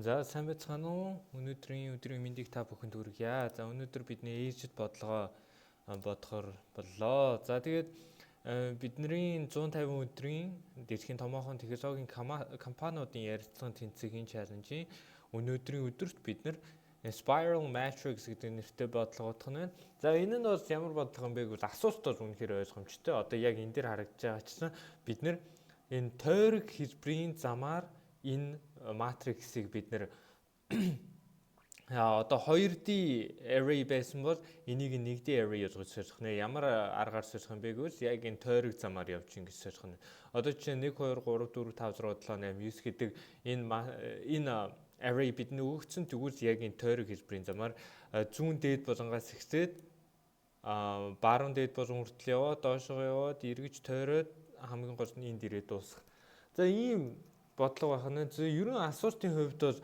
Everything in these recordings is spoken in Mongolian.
За сайн байцгаана уу? Өнөөдрийн өдрийн мэндийг та бүхэнд хүргье. За өнөөдөр бидний ээжид бодлогоо бодохоор боллоо. За тэгээд бидний 150 өдрийн дэлхийн томоохон технологийн компаниудын ярилцлагын тэнцвэрийн чаленжийн өнөөдрийн өдөрт бид нар Spiral Matrix гэдэг нэртэй бодлого утгах нь байна. За энэ нь бас ямар бодлого юм бэ гэвэл асуултууд үнэхээр ойлгомжтой. Одоо яг энэ дээр харагдаж байгаа чинь бид нар энэ тойрог хэлбэрийн замаар энэ матриксыг бид нэр одоо 2D array байсан бол энийг 1D array гэж сольж нэ ямар аргаар сольж юм бэ гэвэл яг энэ тойрог замаар явж ингэж сольж нэ. Одоо чинь 1 2 3 4 5 6 7 8 9 гэдэг энэ array бидний өгсөн тэгвэл яг энэ тойрог хэлбэрийн замаар зүүн дээд болонгоос ихсээд баруун дээд болон хүртэл яваад доошоо яваад эргэж тойроод хамгийн гол нь энд ирээд дуусах. За ийм бодлого байна. Ерөн асуултын хувьд бол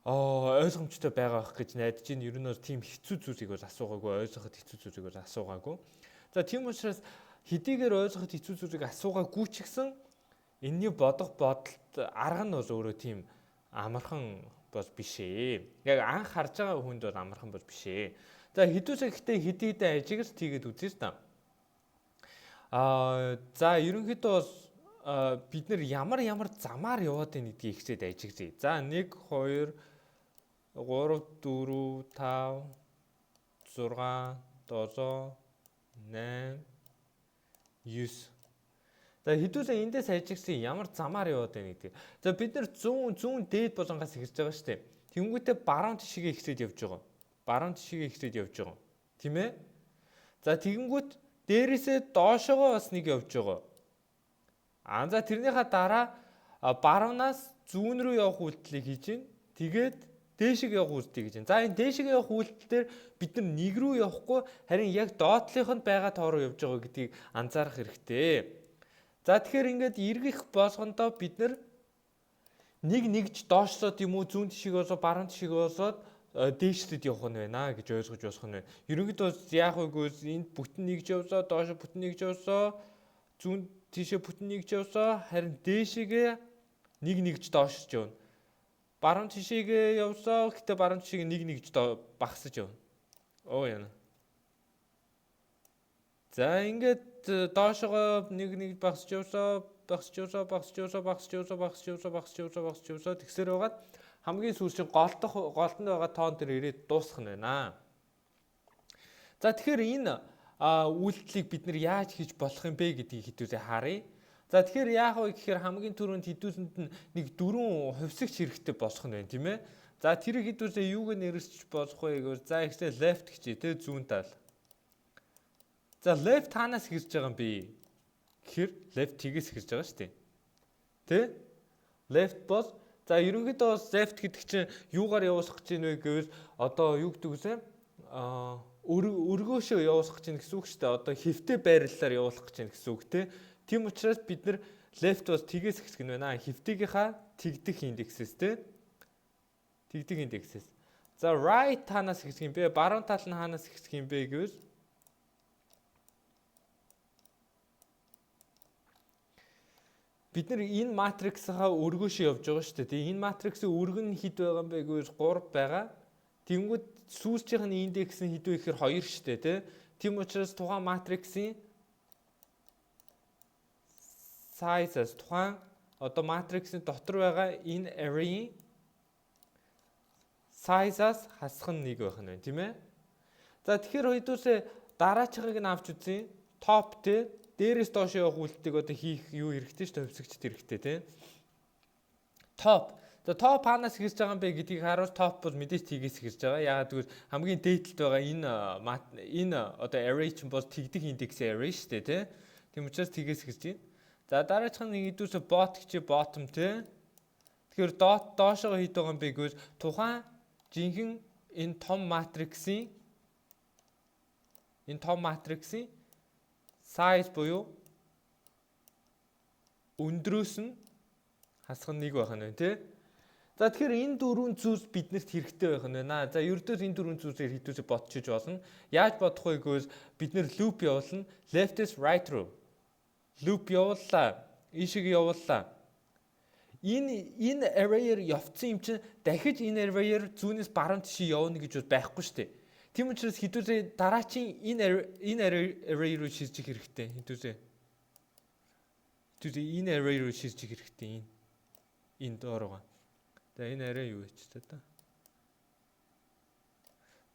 ойлгомжтой байгаа байх гэж найдаж байна. Ер нь бол тийм хэцүү зүйлийг бол асуугаагүй, ойлгоход хэцүү зүйлийг бол асуугаагүй. За тийм учраас хэдийгээр ойлгоход хэцүү зүйлийг асуугаагүй ч гэсэн энэний бодох бодолд арга нь бол өөрөө тийм амархан бол биш ээ. Яг анх харж байгаа хүнд бол амархан бол биш ээ. За хэдүүсээ гэхдээ хэдийдээ ажигс тийгээд үзье та. За ерөнхийдөө бол бид нэр ямар замаар яваад байна гэдгийг ихсээд ажиглая. За 1 2 3 4 5 6 7 8 9. За хэдүүлээ эндээс ажиглая ямар замаар яваад байна гэдэг. За бид нар зүүн дээд болонгоос эхэлж байгаа шүү дээ. Тэнгүүтээ баруун тишгээ ихсээд явж байгаа. Баруун тишгээ ихсээд явж байгаа. Тийм ээ? За тэгэнгүүт дээрээсээ доошоогоо бас нэг явж байгаа. За тэрнийхээ дараа баруунаас зүүн рүү явах үйлдэлийг хийж гин. Тэгээд дээшиг явах үйлдэлийг хийж гин. За энэ дээшиг явах үйлдэл дээр бид нар нэг рүү явахгүй харин яг доотлынх нь байгаа тоо руу явж байгаа гэдгийг анзаарах хэрэгтэй. За тэгэхээр ингээд эргэх болгондоо бид нар нэгж доошлоод юм уу зүүн тишиг болоод баруун тишиг болоод дээшлээд явах нь байна гэж ойлгож болох нь байна. Ерөнхийдөө яах вэ гэвэл энд бүтэн нэгж явсаа, доош бүтэн нэгж явсаа, зүүн тийшээ бүтэн нэгж явсаа, харин дээшигээ нэгж доошж явна. Баруун тишээгээ явсаа, гэтээ баруун тишийг нэгж багасж явна. Яна. За ингээд доошоо нэг багасж явсаа, тэгсээр байгаад хамгийн сүүлчийн голтонд байгаа тоон дээр ирээд дуусах нь байна. За тэгэхээр энэ үйлдэлийг бид нар яаж хийж болох юм бэ гэдгийг хэдүүлээ харъя. За тэгэхээр яах вэ гэхээр хамгийн түрүүнд хэдүүлсэнд нь нэг 4 хувьсагч хэрэгтэй болох нь байна, тийм ээ. За тэр хэдүүлээ юуг нэрсч болох вэ гэвэл за ихтэй left гэж тий зүүн тал. За left танаас хэрж байгаа юм бэ? Гэхээр left тгээс хэрж байгаа шүү дээ. Тэ? Left бол за ерөнхийдөө left гэдэг чинь юугаар явуулах гэж байна вэ гэвэл одоо юу гэдэг вэ? Өргөөшөө явуулах гэж байна гэсэн үг шүү дээ. Одоо хэвтэй байрлалаар явуулах гэж байна гэсэн үг те. Тийм учраас бид нар left бас тгээс хэсэг нь байна. Хэвтийгийнхаа тэгдэх индексээс те. Тэгдэх индексээс. За right танаас хэсэг юм бэ? Баруун тал нь хаанаас хэсэг юм бэ гэвэл бид нар энэ матриксаа өргөөшөө явж байгаа шүү дээ. Энэ матриксийн өргөн нь хэд байгаа юм бэ гэвэл 3 байгаа. Тэнгүүд сүүлчийнх нь индекс нь хэд вэ гэхээр 2 шүү дээ, тий. Тийм учраас тухайн матриксийн size-аас тухайн одоо матриксийн дотор байгаа энэ array-ийн size-аас хасах нь 1 байх нь байна, тийм ээ. За тэгэхээр хэдүүлээ дараачихыг нь авч үзье. Top тий. Дээрээс доош явах үйлдэлийг одоо хийх юу хэрэгтэй шүү дээ, хувьсагчд хэрэгтэй тий. Top. За top хаанаас хэрж байгаа юм бэ гэдгийг харуул top бол мэдээж тгээс хэрж байгаа. Яагаад гэвэл хамгийн дээдлэлд байгаа энэ одоо array чинь бол тэгдэх индексийн array шүү дээ тий. Тийм учраас тгээс хэрж байна. За дараачих нь хэдүүлээ bot гэж bottom тий. Тэгэхээр доошоо хэд байгаа юм бэ гэвэл тухайн жинхэнэ энэ том матриксийн size буюу өндрөөс нь хасах нь 1 байх нь байна тий. За тэгэхээр энэ 4 зүйлс биднэрт хэрэгтэй байх нь байна. За ердөөс энэ 4 зүйлсээр хэдүүлээ бодчих болно. Яаж бодох вэ гэвэл бид нэр loop явуулна. Left-ээс right руу. Loop явууллаа. Ийшээ явууллаа. Энэ array-ээр явцсан юм чинь дахиж энэ array-ээр зүүнээс баруун тишээ явна гэж байхгүй шүү дээ. Тийм учраас хэдүүлээ дараачийн энэ array руу шилжих хэрэгтэй. Хэдүүлээ энэ array руу шилжих хэрэгтэй. Энэ доороо. За энэ array юу вэ ч та.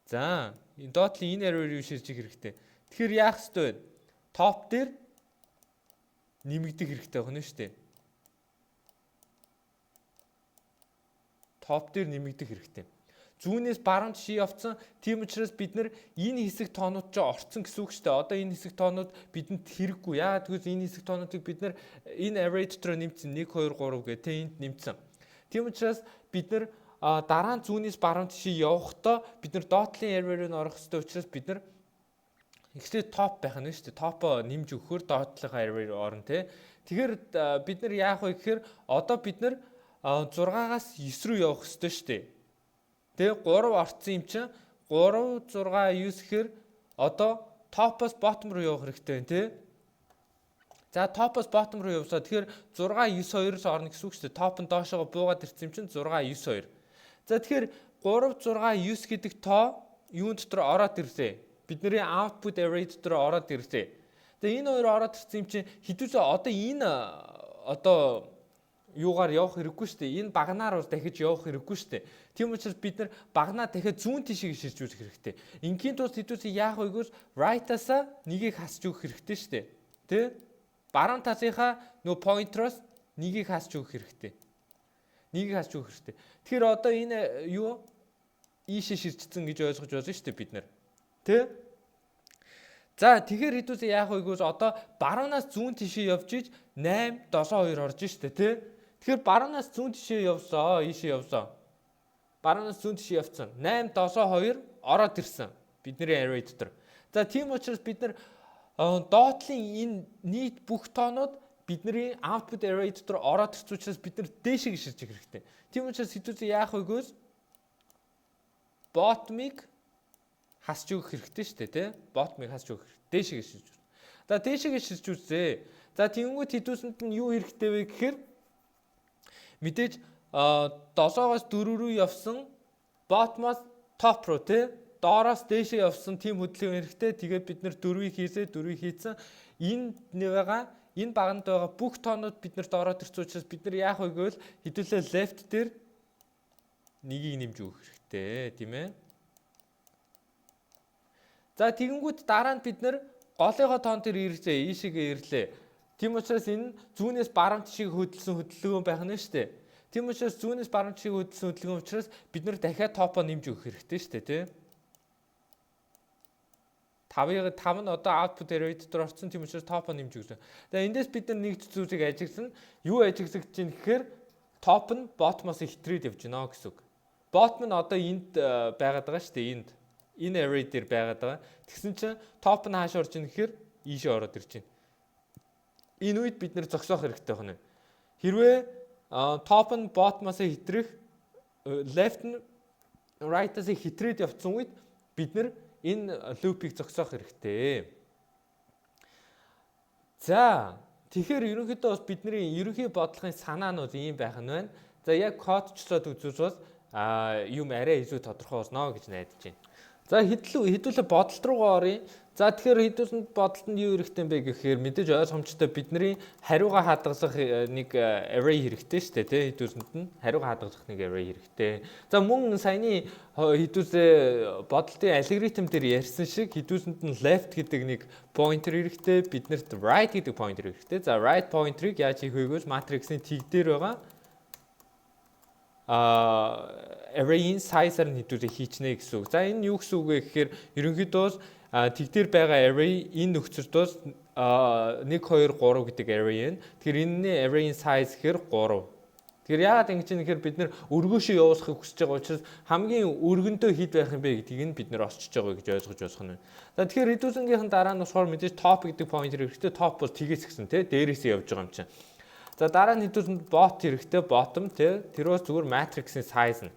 За энэ доотлын энэ array руу шилжих хэрэгтэй. Тэгэхээр яах ёстой вэ? Top дээр нэмэгдэх хэрэгтэй байна шүү дээ. Топ дээр нэмэгдэх хэрэгтэй. Зүүнээс баруун тишээ явцсан. Тийм учраас бид нар энэ хэсэг тоонууд ч орцсон гэсэн үг шүү дээ. Одоо энэ хэсэг тоонууд бидэнд хэрэггүй. Яагаад гэвэл энэ хэсэг тоонуудыг бид нар энэ array дотор нэмсэн 1 2 3 гэх тэ энд нэмсэн. Тийм учраас бид нар дараа нь зүүнээс баруун тишээ явахдаа бид нар dot-ийн array-ээр нь орох хэрэгтэй учраас бид нар ихтэй топ байх нь шүү дээ. Топ нэмж өгөхөөр dot-ийн array руу орно тэ. Тэгэхээр бид нар яах вэ гэхээр одоо бид нар 6-аас 9 рүү явах хэрэгтэй шүү дээ. Тэгээ 3 орцсон юм чинь 3 6 9 гэхээр одоо топоос bottom руу явах хэрэгтэй байна тий. За топоос bottom руу явсаа тэгэхээр 6 9 2-оос орно гэсэн үг шүү дээ. Топ нь доошоо буугаад ирсэн юм чинь 6 9 2. За тэгэхээр 3 6 9 гэдэг тоо юун дотор ороод ирлээ. Бидний output array дотор ороод ирлээ. Тэгээ энэ хоёр ороод ирсэн юм чинь хэдүүлээ одоо энэ одоо юугаар явах хэрэггүй шүү дээ. Энэ багнаар бол дахиж явах хэрэггүй шүү дээ. Тийм учраас бид нар багнаа дахиад зүүн тишийг шилжүүлэх хэрэгтэй. Ингийн тулд хэдүүлээ яах вэ гэвэл right-аас нэгийг хасч өгөх хэрэгтэй шүү дээ. Тэ? Баруун талынхаа нөгөө pointer-оос нэгийг хасч өгөх хэрэгтэй. Нэгийг хасч өгөх хэрэгтэй. Тэгэхээр одоо энэ юу ийшээ шилжчихсэн гэж ойлгож байна шүү дээ бид нар. Тэ? За тэгэхээр хэдүүлээ яах вэ гэвэл одоо баруунаас зүүн тишээ явж иж 8 7 2 орж штэ тий. Тэгэхээр баруунаас зүүн тишээ явсаа, ийшээ явсаа. Баруунаас зүүн тишээ явцсан. 8 7 2 ороод ирсэн. Бидний array дотор. За тийм учраас бид нар dot-ийн энэ нийт бүх тоонууд бидний output array дотор ороод ирсэн учраас бид нар дээшээ шилжих хэрэгтэй. Тийм учраас хэдүүлээ яах вэ гэвэл bottom-ыг хасч өгөх хэрэгтэй шүү дээ тий. Bottom-ыг хасч өгөх. Дээшээ шилжүүл. За дээшээ шилжүүлсэ. За тэгэнгүүт хэдүүлсэнд нь юу хэрэгтэй вэ гэхээр мэдээж 7-оос 4 рүү явсан bottom-оос top руу тий. Доороос дээшээ явсан тийм хөдөлгөөн хэрэгтэй. Тэгээд бид нэр 4-ийг хийсээ 4-ийг хийцэн энэ нэвэга энэ баганд байгаа бүх тоонууд бид нарт ороод ирсэн учраас бид нар яах вэ гэвэл хэдүүлээ left дээр нэгийг нэмж өгөх хэрэгтэй тийм ээ. За тэгэнгүүт дараа нь бид нэр голынхоо тоон дээр ирлээ, ийшээгээ ирлээ. Тийм учраас энэ зүүнээс баруун тишийг хөдөлсөн хөдөлгөөн байх нь шүү дээ. Тийм учраас зүүнээс баруун тишийг хөдөлсөн хөдөлгөөн учраас бид нэр дахиад топоо нэмж өгөх хэрэгтэй шүү дээ, тий. 5 нь одоо output array дотор орсон, тийм учраас топоо нэмж өгсөн. Тэгээ эндээс бид нар нэг зүйлийг ажигласан. Юу ажиглаж чинь гэхээр топ нь bottom-оос хитрээд явж байна гэсэн үг. Bottom нь одоо энд байгаад байгаа шүү дээ, энд. Энэ array дээр байгаад байгаа. Тэгсэн чинь top нь хааш орж ийн гэхээр ийшээ ороод ирж байна. Энэ үед бид нэр зогсоох хэрэгтэй байна. Хэрвээ top нь bottom-аас хитрэх, left нь right-аас хитрээд явцсан үед бид нэр энэ loop-ийг зогсоох хэрэгтэй. За, тэгэхээр ерөнхийдөө бас бидний ерөнхий бодлогын санаа нь бол ийм байх нь байна. За, яг кодчлоод үзүүс бас юм арай илүү тодорхой болно гэж найдаж байна. За хэдүүлээ бодолт руугаа оръё. За тэгэхээр хэдүүлэнд бодолтод юу хэрэгтэй бэ гэхээр мэдээж ойлгомжтой бидний хариугаа хадгалах нэг array хэрэгтэй шүү дээ тий. Хэдүүлэнд нь хариугаа хадгалах нэг array хэрэгтэй. За мөн саяны хэдүүлээ бодолтын алгоритм дээр ярьсан шиг хэдүүлэнд нь left гэдэг нэг pointer хэрэгтэй, биднэрт right гэдэг pointer хэрэгтэй. За right pointer-ыг яаж хийх вэ гэвэл matrix-ийн тэг дээр байгаа array-ийн size-аар нь хэдүүлээ хийчнэ гэсэн үг. За энэ юу гэсэн үг вэ гэхээр ерөнхийдөө тэг дээр байгаа array энэ нөхцөлдөөс 1 2 3 гэдэг array юм. Тэгэхээр энэний array-ийн size гэхээр 3. Тэгэхээр яагаад ингэж юм гэхээр бид нэр өргөөшөө явуулахыг хүсэж байгаа учраас хамгийн өргөндөө хэд байх юм бэ гэдгийг нь бид нэр осчиж байгаа гэж ойлгож болох нь. За тэгэхээр reducing-ийн дараа нь болохоор мэдээж top гэдэг pointer хэрэгтэй. Top бол тгээс гисэн тий дээрээсээ явж байгаа юм чинь. За дараа нь хэдүүлэнд bot хэрэгтэй, bottom тий тэрөөс зүгээр matrix-ийн size нь.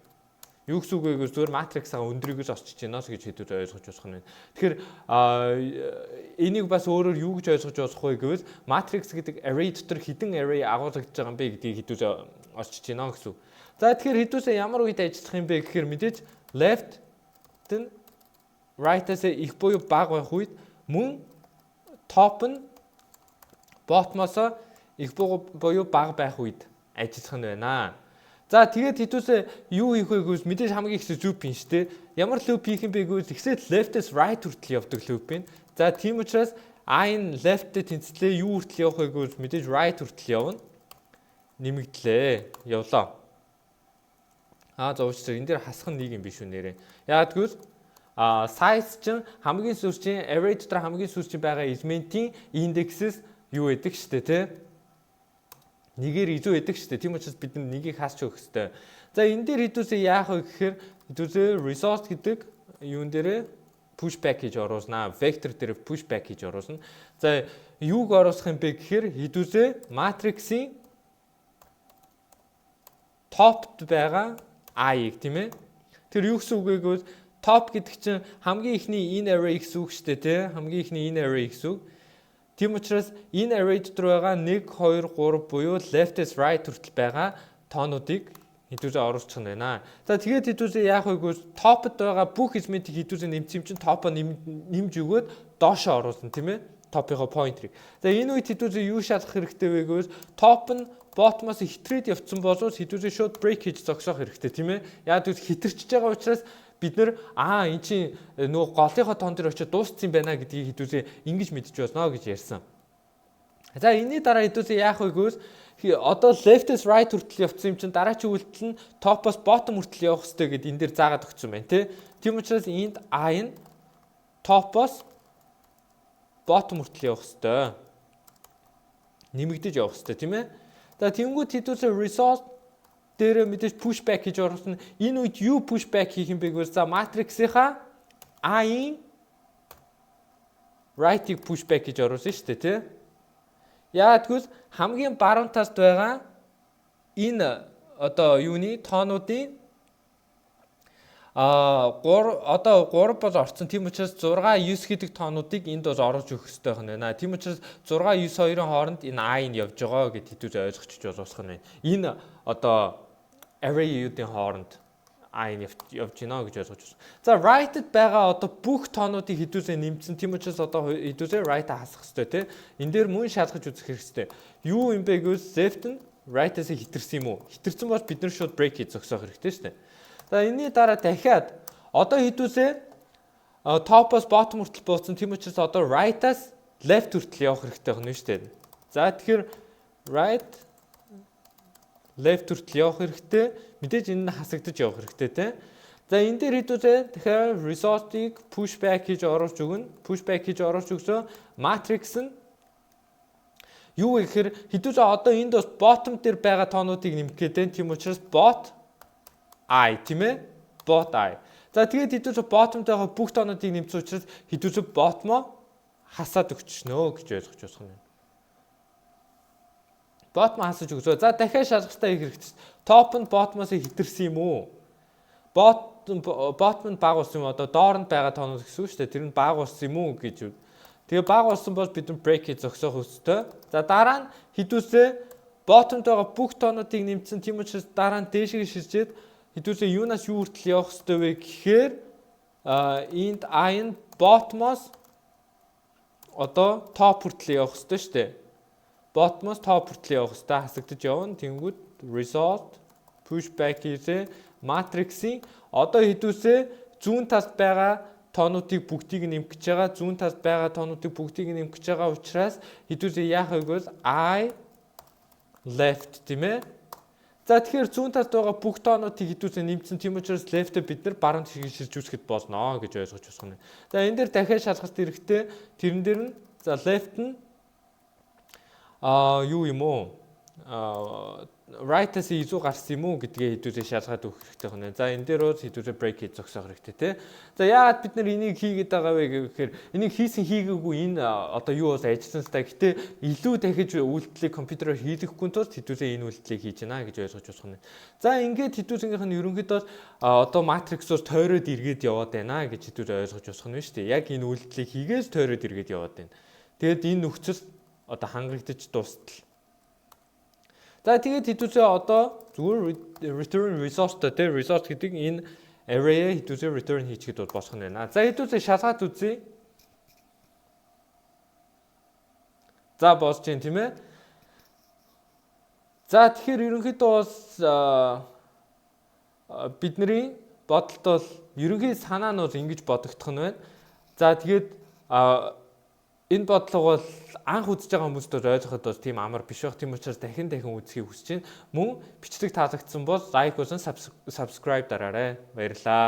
Юу гэсэн үг вэ гэвэл зүгээр matrix-аа өндөрийгөөс осчиж байна гэж хэдүүл ойлгож болох нь. Тэгэхээр энийг бас өөрөөр юу гэж ойлгож болох вэ гэвэл matrix гэдэг array дотор хэдэн array агуулгадж байгаа юм бэ гэдгийг хэдүүл орчиж байна гэсэн үг. За тэгэхээр хэдүүсээ ямар үед ажиллах юм бэ гэхээр мэдээж left нь right-аас их буюу бага байх үед мөн top нь bottom-оос их буюу бага байх үед ажиллах нь байна. За тэгээд хэдүүсээ юу хийх вэ гэвэл мэдээж хамгийн их loop юм шүү дээ. Ямар loop хийх юм бэ гэвэл ихсээд left-ээс right хүртэл явдаг loop юм. За тийм учраас I-ын left-д тэнцлээ юу хүртэл явах вэ гэвэл мэдээж right хүртэл явна. Нэмэгдлээ. Явлаа. За уучраа энэ дээр хасах нь нэг юм биш үү нэрээ. Яагаад гэвэл size чинь хамгийн сүүрчийн array дотор хамгийн сүүрчийн байгаа элементийн индексээс юу гэдэг штэ тий. Нэгээр изүү байдаг шүү дээ. Тийм учраас бид нэгийг хаасч өгөх хэрэгтэй. За энэ дээр хэдүүсээ яах вэ гэхээр хэдүүсээ resource гэдэг юун дээрээ pushback хийж оруулснаа. Vector дээр pushback хийж оруулна. За юуг оруулах юм бэ гэхээр хэдүүсээ matrix-ийн top-д байгаа i-ийг тийм ээ. Тэр юу гэсэн үг вэ гэвэл top гэдэг чинь хамгийн ихний in array гэсэн үг шүү дээ тий. Хамгийн ихний in array гэсэн үг. Тийм учраас энэ array дотор байгаа 1 2 3 буюу left-ээс right хүртэл байгаа тоонуудыг хэдүүсээ оруулчих нь байна. За тэгээд хэдүүсээ яах вэ гэвэл top-д байгаа бүх элементийг хэдүүсээ нэмсэн юм чинь top-о нэмж өгөөд доошоо оруулна тийм ээ. Top-ийнхоо pointer-ыг. За энэ үед хэдүүсээ юу шалгах хэрэгтэй вэ гэвэл top нь bottom-оос хитрээд явцсан болов хэдүүсээ шууд break хийж зогсоох хэрэгтэй тийм ээ. Яг үл хитэрчж байгаа учраас бид нэр эн чинь нөгөө голынхоо тоон дээр очиод дууссан юм байна гэдгийг хэдүүсээ ингэж мэдчих болно гэж ярьсан. За энэний дараа хэдүүсээ яах вэ гэвэл одоо left-ээс right хүртэл явцсан юм чинь дараачийн үйлдэл нь top-оос bottom хүртэл явах хэрэгтэй гэдээ энэ дээр заагаад өгсөн байна тий. Тийм учраас энд i нь top-оос bottom хүртэл явах хэрэгтэй. Нэмэгдэж явах хэрэгтэй тийм ээ. За тэнгуут хэдүүсээ resource дээр мэдээж pushback хийж оруулсан. Энэ үед юу pushback хийх юм бэ гэвэл за matrix-ийнхаа i-ийн right-ийг pushback хийж оруулсан шүү дээ тий. Яагаад гэвэл хамгийн баруун талд байгаа энэ одоо юуны тоонуудын 3 бол орцсон. Тийм учраас 6 9 гэдэг тоонуудыг энд бол оруулж өгөх хэрэгтэй байна. Тийм учраас 6 9 2-ын хооронд энэ i нь явж байгаа гэд хэдүүл ойлгочих жолоосох нь байна. Энэ одоо array-уудын хооронд i нь явж гинэ гэж ойлгож байна. За right-д байгаа одоо бүх тоонуудыг хэдүүсээ нэмсэн. Тийм учраас одоо хэдүүсээ right-а хасах хэрэгтэй тий. Энэ дээр мөн шалгаж үзэх хэрэгтэй. Юу юм бэ гэвэл left нь right-аас хитэрсэн юм уу? Хитэрсэн бол бид нар шууд break хийж зогсоох хэрэгтэй шүү дээ. За энэний дараа дахиад одоо хэдүүсээ top-оос bottom хүртэл бууцсан. Тийм учраас одоо right-аас left хүртэл явах хэрэгтэй байна шүү дээ. За тэгэхээр right left хүртэл явах хэрэгтэй. Мэдээж энэ нь хасагдаж явах хэрэгтэй тий. За энэ дээр хэдүүсээ тэгэхээр resource-ийг pushback хийж оруулж өгнө. Pushback хийж оруулж өгсөө matrix нь юу вэ гэхээр хэдүүсээ одоо энд бас bottom дээр байгаа тоонуудыг нэмэх гэдэг. Тийм учраас bot I тийм ээ. Bot I. За тэгээд хэдүүсээ bottom дээр байгаа бүх тоонуудыг нэмсэн учраас хэдүүсээ bottom-о хасаад өгчихнө гэж ойлгож байна. Bottom хасаж өгсөө. За дахиад шалгалтаа хийх хэрэгтэй. Top нь bottom-оос хитэрсэн юм уу? Bottom нь бага болсон юм одоо дооронд байгаа тоонууд гэсэн үг шүү дээ. Тэр нь бага болсон юм уу гэж. Тэгээ бага болсон бол бид нь break хийж зогсоох өстэй. За дараа нь хэдүүсээ bottom-д байгаа бүх тоонуудыг нэмсэн. Тийм учраас дараа нь дээшээ шилжээд хэдүүсээ юунаас юу хүртэл явах ёстой вэ гэхээр энд i нь bottom-оос одоо top хүртэл явах ёстой шүү дээ. Bottom-оос top хүртэл явах ёстой хасагдаж явна. Тэнгүүд result pushback хийсээ matrix-ийн одоо хэдүүсээ зүүн талд байгаа тоонуудыг бүгдийг нэмэх гэж байгаа. Зүүн талд байгаа тоонуудыг бүгдийг нэмэх гэж байгаа учраас хэдүүсээ яах вэ гэвэл i left тийм ээ. За тэгэхээр зүүн талд байгаа бүх тоонуудыг хэдүүсээ нэмсэн. Тийм учраас left-д бид нар баруун тишгийг шилжүүлэхэд болно гэж ойлгож байна. За энэ дээр дахиад шалгалт хэрэгтэй. Тэрэн дээр нь за left нь юу юм уу? Right-аас изүү гарсан юм уу гэдгээ хэдүүсээ шалгаад өгөх хэрэгтэй байна. За энэ дээр бол хэдүүсээ break хийж зогсоох хэрэгтэй тий. За яагаад бид нар энийг хийгээд байгаа вэ гэхээр энийг хийсэн хийгээгүй энэ одоо юу бол ажилласан ста. Гэтэ илүү дахиж үйлдэлийг компьютероор хийлгэхгүй тул хэдүүсээ энэ үйлдэлийг хийж байна гэж ойлгож байна. За ингээд хэдүүсэнгийнх нь ерөнхийдөө одоо матриксоос тойроод эргээд яваад байна гэж хэдүүсээ ойлгож байна шүү дээ. Яг энэ үйлдэлийг хийгээс тойроод эргээд яваад байна. Тэгэд энэ нөхцөл одоо хангагдаж дуустал. За тэгээд хэдүүсээ одоо зүгээр return resource дээр resource гэдэг энэ array хэдүүсээ return хийчихэд бол босгох нь байна. За хэдүүсээ шалгаад үзье. За босч юм тийм ээ. За тэгэхээр ерөнхийдөө бас бидний бодолд бол ерөнхий санаа нь бол ингэж бодогдох нь байна. За тэгээд энэ бодлого бол анх үзэж байгаа хүмүүст бол ойлгоход бол тийм амар биш байх. Тийм учраас дахин үзхийг хүсэж байна. Мөн бичлэг таалагдсан бол лайк болон subscribe дараарай. Баярлалаа.